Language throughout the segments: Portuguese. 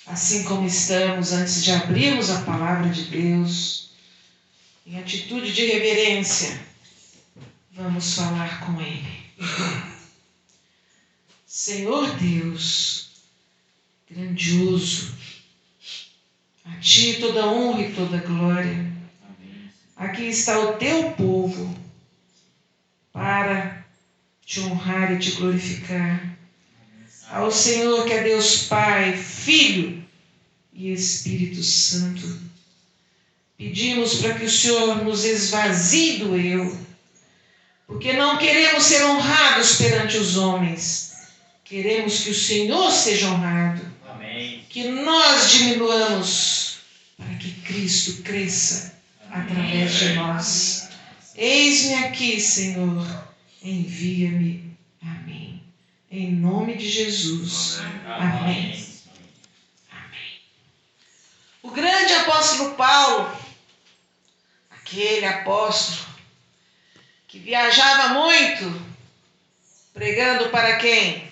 Assim como estamos, antes de abrirmos a palavra de Deus, em atitude de reverência, vamos falar com Ele. Senhor Deus, grandioso, a Ti toda honra e toda glória. Aqui está o Teu povo para Te honrar e Te glorificar. Ao Senhor que é Deus Pai, Filho e Espírito Santo, pedimos para que o Senhor nos esvazie do eu, porque não queremos ser honrados perante os homens, queremos que o Senhor seja honrado. Amém. Que nós diminuamos para que Cristo cresça através de nós. Eis-me aqui, Senhor, envia-me a mim. Em nome de Jesus. Amém. Amém. O grande apóstolo Paulo, aquele apóstolo que viajava muito, pregando para quem?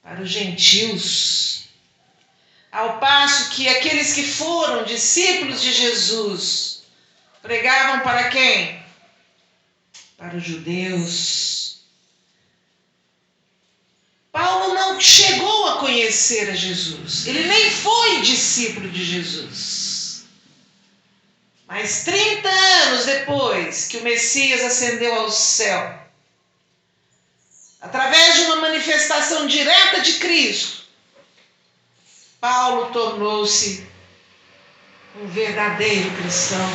Para os gentios. Ao passo que aqueles que foram discípulos de Jesus pregavam para quem? Para os judeus. Paulo não chegou a conhecer a Jesus. Ele nem foi discípulo de Jesus. Mas 30 anos depois que o Messias ascendeu ao céu, através de uma manifestação direta de Cristo, Paulo tornou-se um verdadeiro cristão.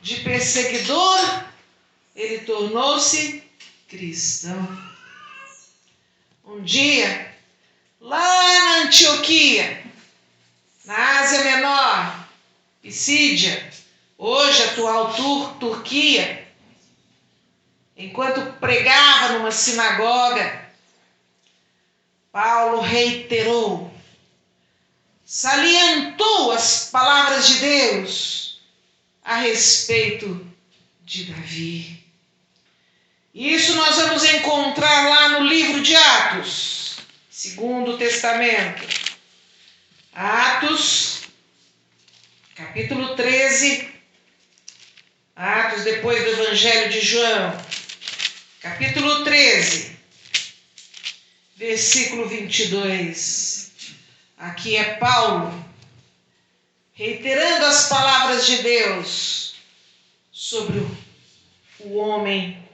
De perseguidor, ele tornou-se cristão. Um dia, lá na Antioquia, na Ásia Menor, Pisídia, hoje atual Turquia, enquanto pregava numa sinagoga, Paulo reiterou, salientou as palavras de Deus a respeito de Davi. Isso nós vamos encontrar lá no livro de Atos, Segundo Testamento. Atos, capítulo 13. Atos depois do Evangelho de João. Capítulo 13, versículo 22. Aqui é Paulo reiterando as palavras de Deus sobre o homem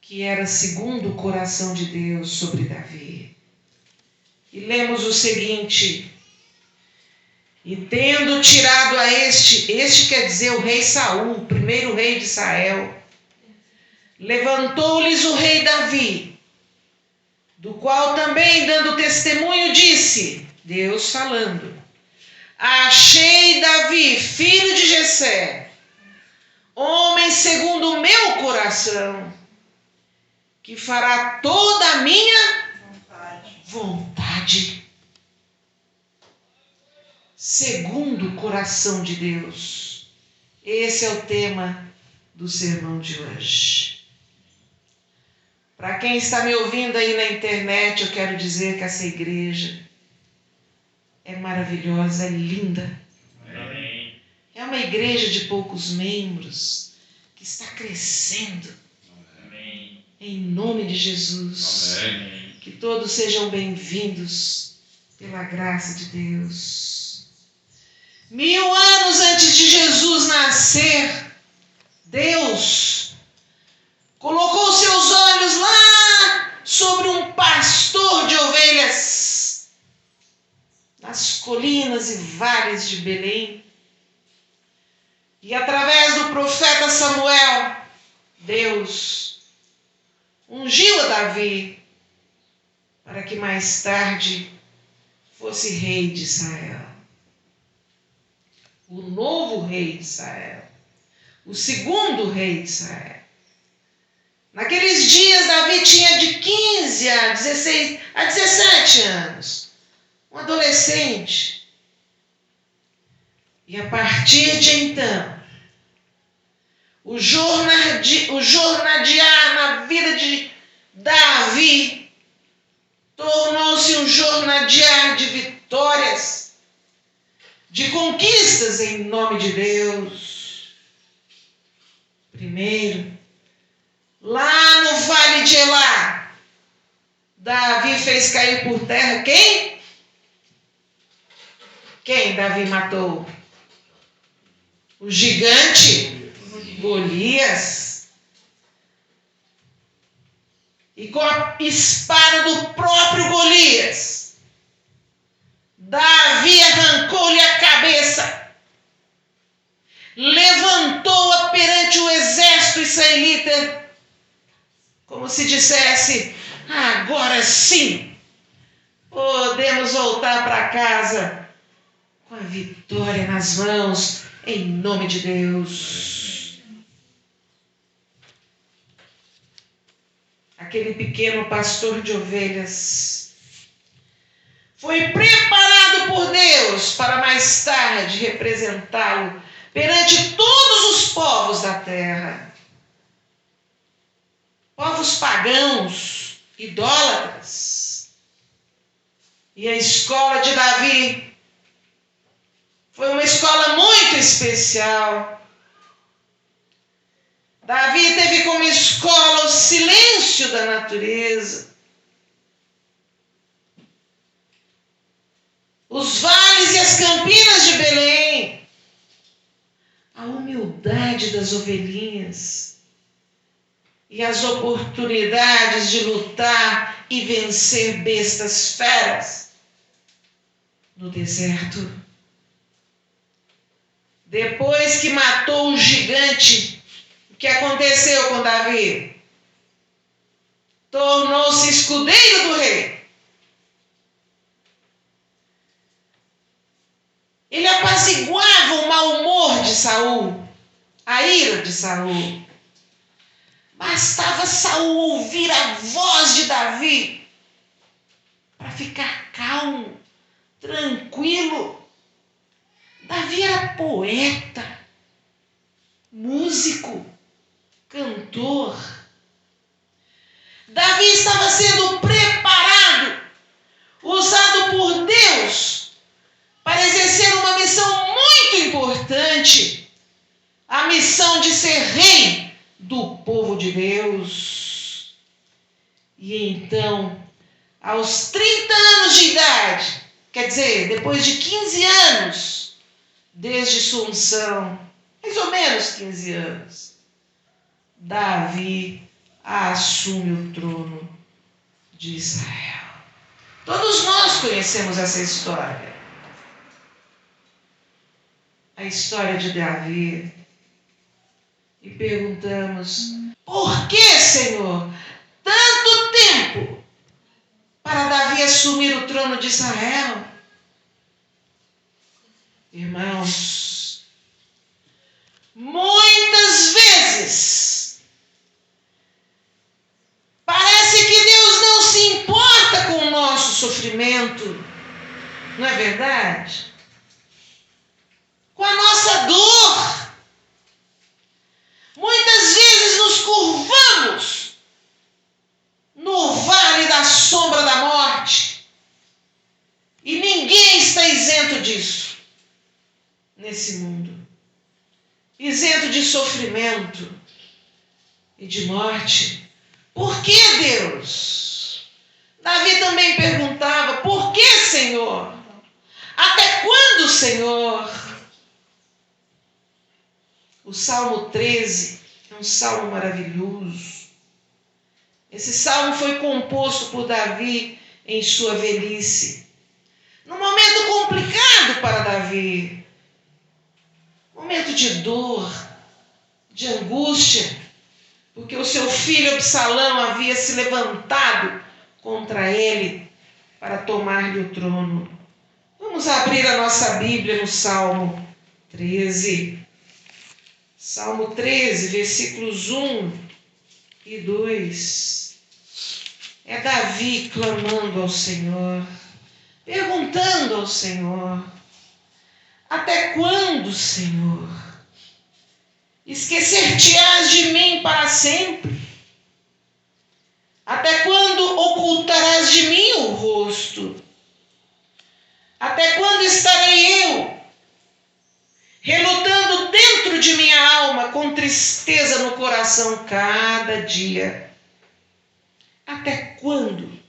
que era segundo o coração de Deus, sobre Davi. E lemos o seguinte: e tendo tirado a este quer dizer o rei Saul, o primeiro rei de Israel, levantou-lhes o rei Davi, do qual também, dando testemunho, disse, Deus falando, achei Davi, filho de Jessé, homem segundo o meu coração, que fará toda a minha vontade. Segundo o coração de Deus. Esse é o tema do sermão de hoje. Para quem está me ouvindo aí na internet, eu quero dizer que essa igreja é maravilhosa, é linda. Amém. É uma igreja de poucos membros que está crescendo. Amém. Em nome de Jesus. Amém. Que todos sejam bem-vindos pela graça de Deus. 1000 anos antes de Jesus nascer, Deus colocou seus olhos lá sobre um pastor de ovelhas, nas colinas e vales de Belém. E através do profeta Samuel, Deus ungiu a Davi para que mais tarde fosse rei de Israel. O novo rei de Israel. O segundo rei de Israel. Naqueles dias, Davi tinha de 15 a 17 anos. Um adolescente. E a partir de então, o jornadear na vida de Davi Tornou-se um jornadear de vitórias, de conquistas em nome de Deus. Primeiro, lá no vale de Elá, Davi fez cair por terra quem? Quem Davi matou? O gigante Golias. E com a espada do próprio Golias, Davi arrancou-lhe a cabeça, levantou-a perante o exército israelita, como se dissesse: agora sim, podemos voltar para casa com a vitória nas mãos, em nome de Deus. Aquele pequeno pastor de ovelhas foi preparado por Deus para mais tarde representá-lo perante todos os povos da terra. Povos pagãos, idólatras. E a escola de Davi foi uma escola muito especial. Davi teve como escola o silêncio da natureza, os vales e as campinas de Belém, a humildade das ovelhinhas e as oportunidades de lutar e vencer bestas feras no deserto. Depois que matou o gigante, o que aconteceu com Davi? Tornou-se escudeiro do rei. Ele apaziguava o mau humor de Saul, a ira de Saul. Bastava Saul ouvir a voz de Davi para ficar calmo, tranquilo. Davi era poeta, músico, cantor. Davi estava sendo preparado, usado por Deus para exercer uma missão muito importante, a missão de ser rei do povo de Deus. E então, aos 30 anos de idade, quer dizer, depois de 15 anos, desde sua unção, mais ou menos 15 anos, Davi assume o trono de Israel. Todos nós conhecemos essa história. A história de Davi. E perguntamos: por que, Senhor, tanto tempo para Davi assumir o trono de Israel? Irmãos, muitas vezes parece que Deus não se importa com o nosso sofrimento, não é verdade? Com a nossa dor. Muitas vezes nos curvamos no vale da sombra da morte e ninguém está isento disso nesse mundo. Isento de sofrimento e de morte. Por que, Deus? Davi também perguntava: por que, Senhor? Até quando, Senhor? O Salmo 13 é um salmo maravilhoso. Esse salmo foi composto por Davi em sua velhice, num momento complicado para Davi, momento de dor, de angústia, porque o seu filho Absalão havia se levantado contra ele para tomar-lhe o trono. Vamos abrir a nossa Bíblia no Salmo 13. Salmo 13, versículos 1 e 2. É Davi clamando ao Senhor, perguntando ao Senhor: até quando, Senhor? Esquecer-te-ás de mim para sempre? Até quando ocultarás de mim o rosto? Até quando estarei eu relutando dentro de minha alma, com tristeza no coração cada dia? Até quando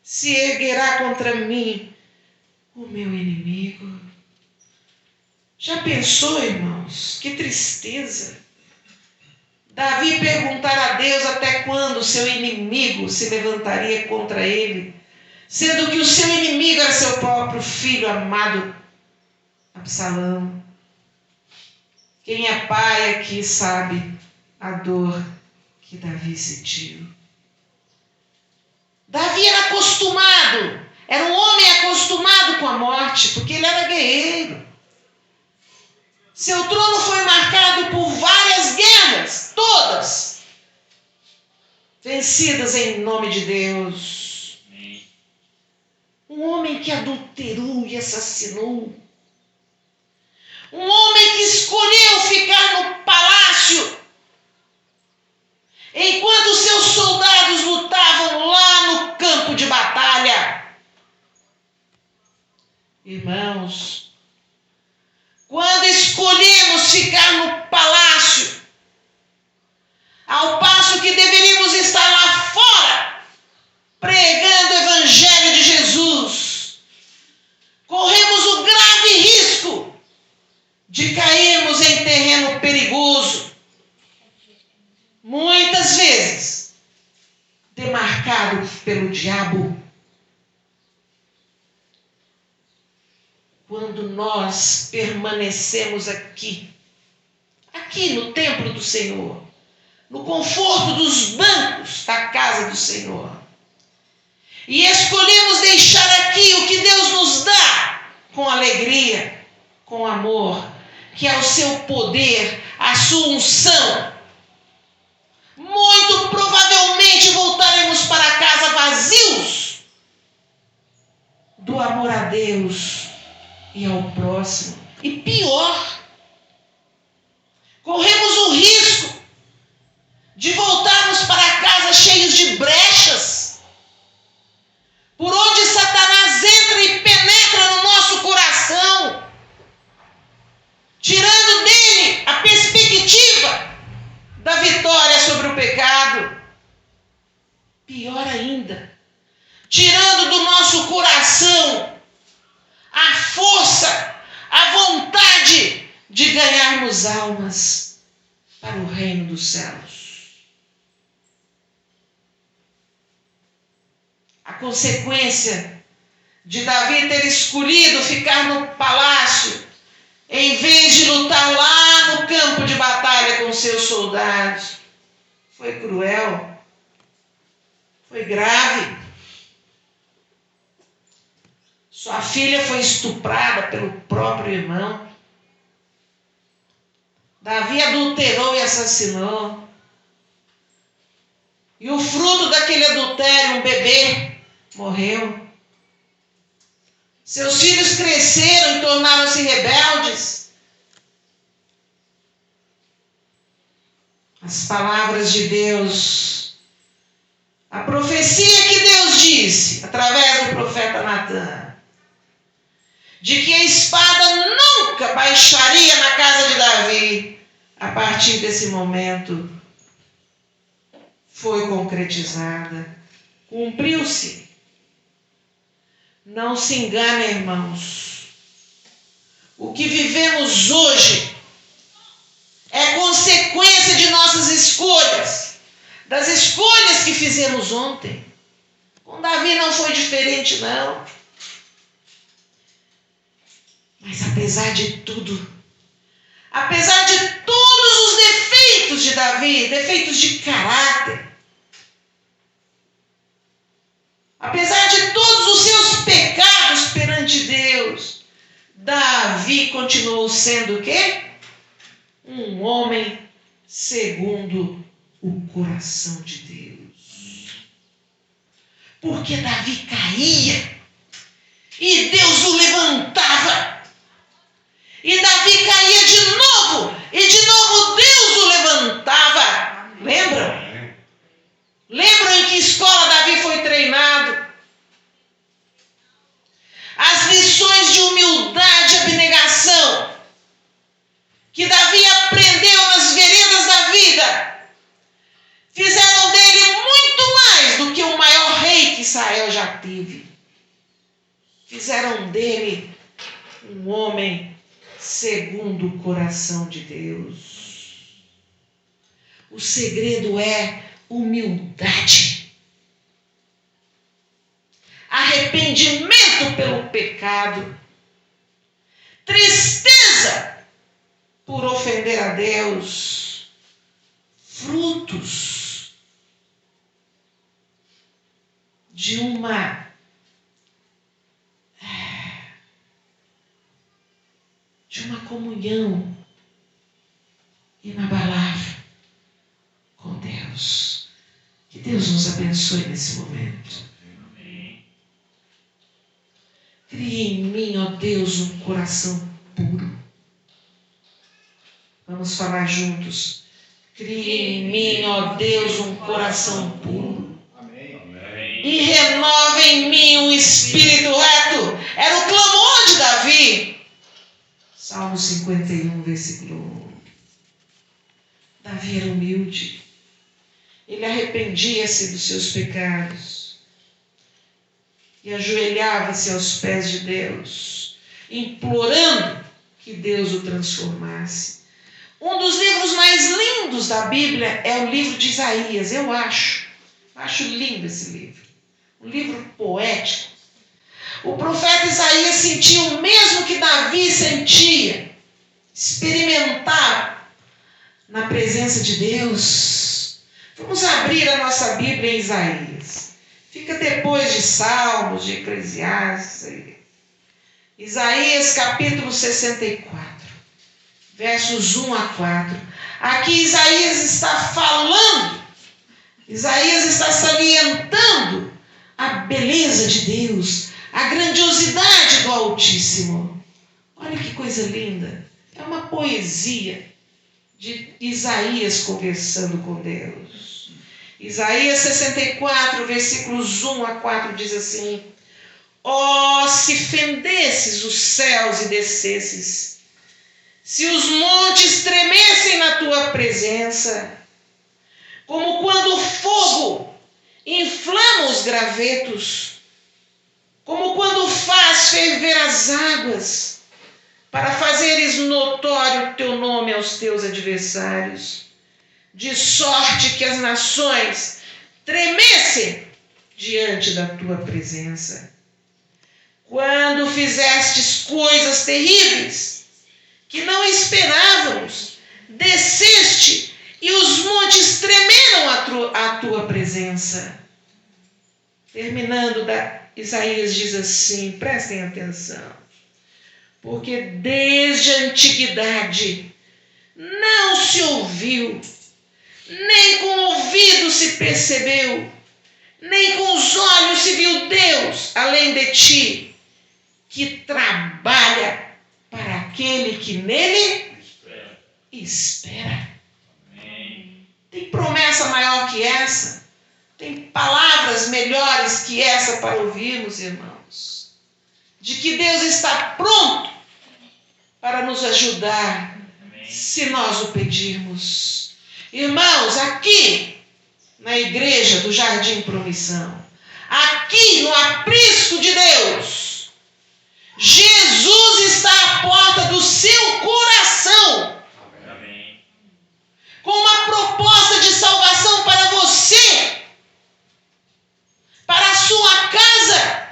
se erguerá contra mim o meu inimigo? Já pensou, irmãos? Que tristeza! Davi perguntar a Deus até quando seu inimigo se levantaria contra ele, sendo que o seu inimigo era seu próprio filho amado, Absalão. Quem é pai aqui sabe a dor que Davi sentiu. Davi era acostumado, era um homem acostumado com a morte, porque ele era guerreiro. Seu trono foi marcado por várias guerras, todas vencidas em nome de Deus. Um homem que adulterou e assassinou. Um homem que escolheu ficar no palácio, enquanto seus soldados lutavam lá no campo de batalha. Irmãos, quando escolhemos ficar no palácio, ao passo que deveríamos estar lá fora, pregando o Evangelho de Jesus, corremos o grave risco de cairmos em terreno perigoso, muitas vezes demarcado pelo diabo. Quando nós permanecemos aqui no templo do Senhor, no conforto dos bancos da casa do Senhor, e escolhemos deixar aqui o que Deus nos dá com alegria, com amor, que é o seu poder, a sua unção, muito provavelmente voltaremos para casa vazios do amor a Deus e ao próximo. E pior, corremos o risco de voltarmos para casa cheios de brechas, por onde Satanás entra e penetra no nosso coração, tirando dele a perspectiva da vitória sobre o pecado. Pior ainda, tirando do nosso coração a força, a vontade de ganharmos almas para o reino dos céus. A consequência de Davi ter escolhido ficar no palácio, em vez de lutar lá no campo de batalha com seus soldados, foi cruel, foi grave. Sua filha foi estuprada pelo próprio irmão. Davi adulterou e assassinou. E o fruto daquele adultério, um bebê, morreu. Seus filhos cresceram e tornaram-se rebeldes. As palavras de Deus, a profecia que Deus disse através do profeta Natan, de que a espada nunca baixaria na casa de Davi, a partir desse momento foi concretizada, cumpriu-se. Não se engane, irmãos. O que vivemos hoje é consequência de nossas escolhas, das escolhas que fizemos ontem. Com Davi não foi diferente, não. Mas apesar de tudo, apesar de todos os defeitos de Davi, defeitos de caráter, apesar de todos os seus pecados perante Deus, Davi continuou sendo o quê? Um homem segundo o coração de Deus. Porque Davi caía e Deus o levantava. E Davi caía de novo, e de novo Deus o levantava. Lembram? Lembram em que escola lições de humildade e abnegação que Davi aprendeu nas veredas da vida fizeram dele muito mais do que o maior rei que Israel já teve. Fizeram dele um homem segundo o coração de Deus. O segredo é humildade, arrependimento pelo pecado, tristeza por ofender a Deus, frutos de uma comunhão inabalável com Deus. Que Deus nos abençoe nesse momento. Amém. Crie em mim, ó Deus, um coração puro. Vamos falar juntos. Crie em mim, ó Deus, um coração puro. Amém. E renova em mim um espírito reto. Era o clamor de Davi. Salmo 51, versículo 1. Davi era humilde. Ele arrependia-se dos seus pecados e ajoelhava-se aos pés de Deus, implorando que Deus o transformasse. Um dos livros mais lindos da Bíblia é o livro de Isaías, eu acho lindo esse livro. Um livro poético. O profeta Isaías sentia o mesmo que Davi sentia, experimentava na presença de Deus. Vamos abrir a nossa Bíblia em Isaías. Fica depois de Salmos, de Eclesiastes. Isaías capítulo 64, versos 1 a 4. Aqui Isaías está falando, Isaías está salientando a beleza de Deus, a grandiosidade do Altíssimo. Olha que coisa linda. É uma poesia de Isaías conversando com Deus. Isaías 64, versículos 1 a 4 diz assim: ó, se fendesses os céus e descesses, se os montes tremessem na tua presença, como quando o fogo inflama os gravetos, como quando faz ferver as águas, para fazeres notório o teu nome aos teus adversários, de sorte que as nações tremessem diante da tua presença. Quando fizestes coisas terríveis que não esperávamos, desceste e os montes tremeram à tua presença. Terminando, Isaías diz assim, prestem atenção. Porque desde a antiguidade não se ouviu, nem com o ouvido se percebeu, nem com os olhos se viu Deus, além de ti, que trabalha para aquele que nele espera. Amém. Tem promessa maior que essa? Tem palavras melhores que essa para ouvirmos, irmãos? De que Deus está pronto para nos ajudar, se nós o pedirmos. Irmãos, aqui na igreja do Jardim Promissão, aqui no aprisco de Deus, Jesus está à porta do seu coração, Amém. com uma proposta de salvação para você, para a sua casa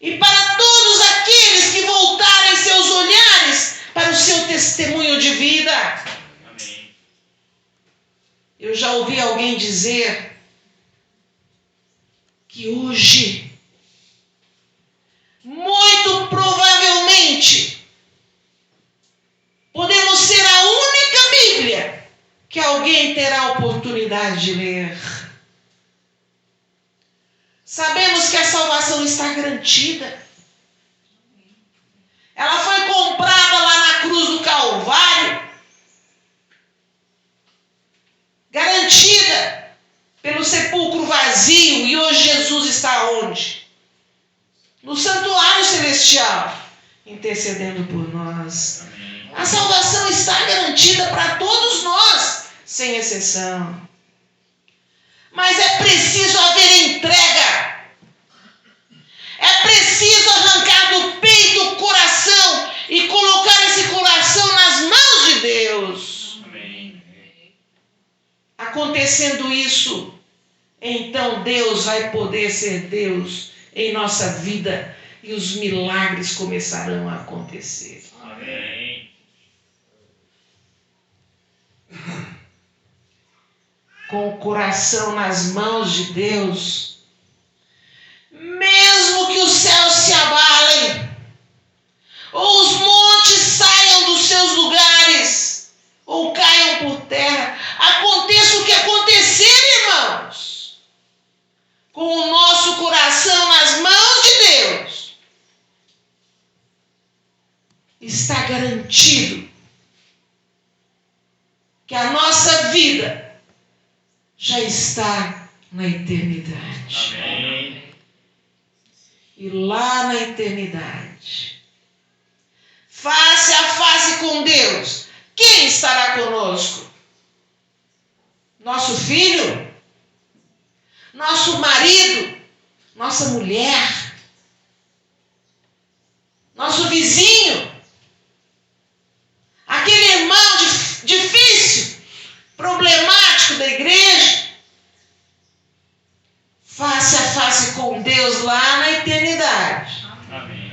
e para todos aqueles que voltarem seus olhares para o seu testemunho de vida. Amém. Eu já ouvi alguém dizer que hoje, muito provavelmente, podemos ser a única Bíblia que alguém terá a oportunidade de ler. Sabemos que a salvação está garantida. Ela foi comprada lá na cruz do Calvário, garantida pelo sepulcro vazio, e hoje Jesus está onde? Celestial intercedendo por nós. Amém. A salvação está garantida para todos nós, sem exceção. Mas é preciso haver entrega. É preciso arrancar do peito o coração e colocar esse coração nas mãos de Deus. Amém. Acontecendo isso, então Deus vai poder ser Deus em nossa vida e os milagres começarão a acontecer. Amém. Com o coração nas mãos de Deus, mesmo que os céus se abalem, ou os montes saiam dos seus lugares, ou caiam por terra, aconteça o que acontecer, irmãos, com o nosso coração nas mãos de Deus, está garantido que a nossa vida já está na eternidade. Amém. E lá na eternidade, face a face com Deus, quem estará conosco? Nosso filho? Nosso marido? Nossa mulher? Nosso vizinho? Aquele irmão difícil, problemático da igreja? Face a face com Deus lá na eternidade. Amém.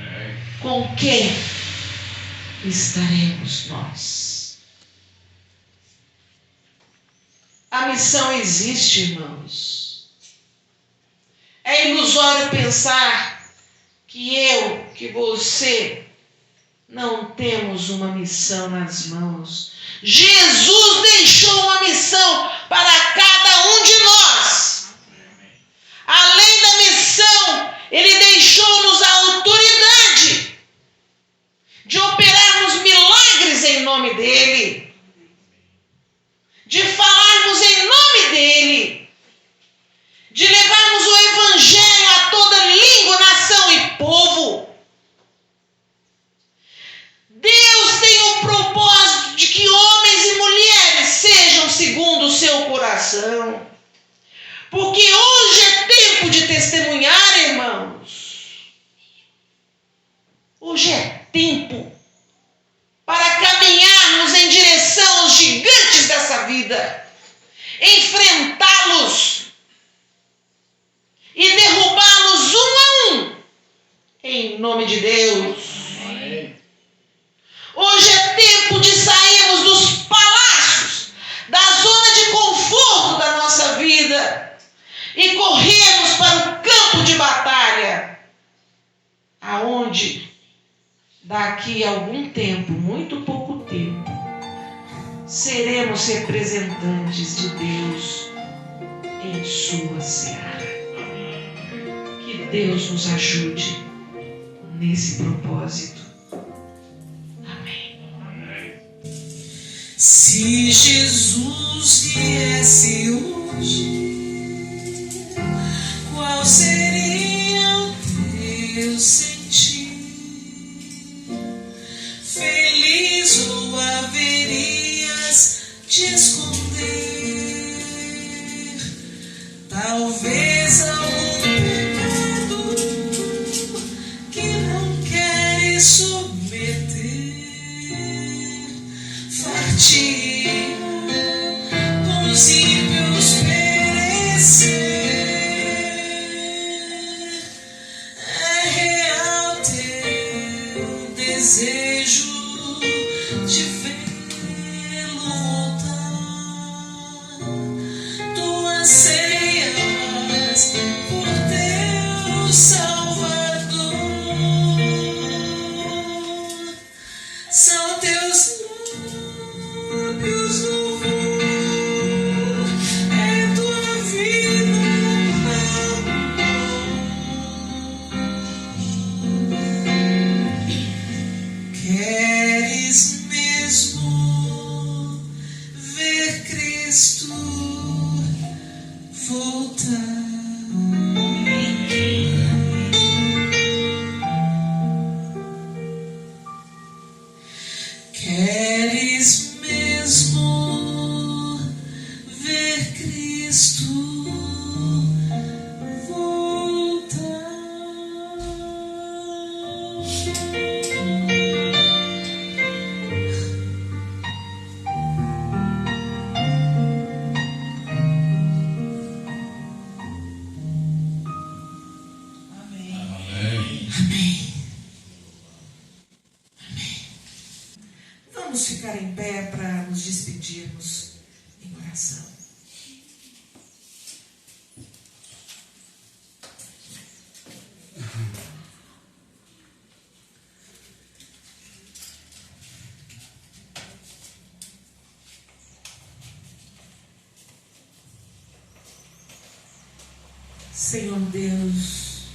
Com quem estaremos nós? A missão existe, irmãos. É ilusório pensar que você não temos uma missão nas mãos. Jesus deixou uma missão para cada um de nós. Além da missão, Ele deixou-nos a autoridade de operarmos milagres em nome dEle, de falarmos em nome dEle, de levarmos o Evangelho a toda língua, nação e povo. Deus tem o propósito de que homens e mulheres sejam segundo o seu coração. Porque hoje é tempo de testemunhar, irmãos. Hoje é tempo para caminharmos em direção aos gigantes dessa vida, enfrentá-los e derrubá-los um a um, em nome de Deus. Amém. Hoje é tempo de sairmos dos palácios, da zona de conforto da nossa vida e corrermos para o campo de batalha, aonde daqui a algum tempo, muito pouco tempo, seremos representantes de Deus em sua seara. Que Deus nos ajude nesse propósito. Amém. Se Jesus viesse hoje, qual seria o teu sentir? Feliz ou haverias de esconder? Talvez algum pecado que não queres submeter, fartir com os ímpios perecer. É real teu desejo de vê-lo voltar. Queres mesmo ver Cristo voltar? Amém. Amém. Vamos ficar em pé para nos despedirmos em oração. Senhor Deus,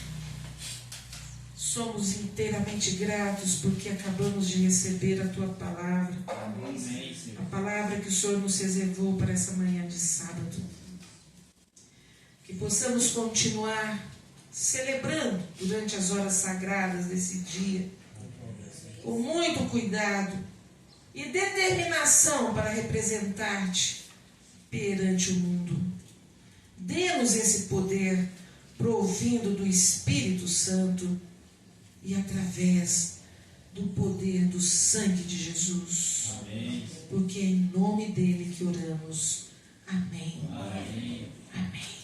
somos inteiramente gratos porque acabamos de receber a Tua palavra. A palavra que o Senhor nos reservou para essa manhã de sábado. Que possamos continuar celebrando durante as horas sagradas desse dia, com muito cuidado e determinação para representar-te perante o mundo. Dê-nos esse poder, provindo do Espírito Santo e através do poder do sangue de Jesus. Amém. Porque é em nome dele que oramos. Amém. Amém. Amém.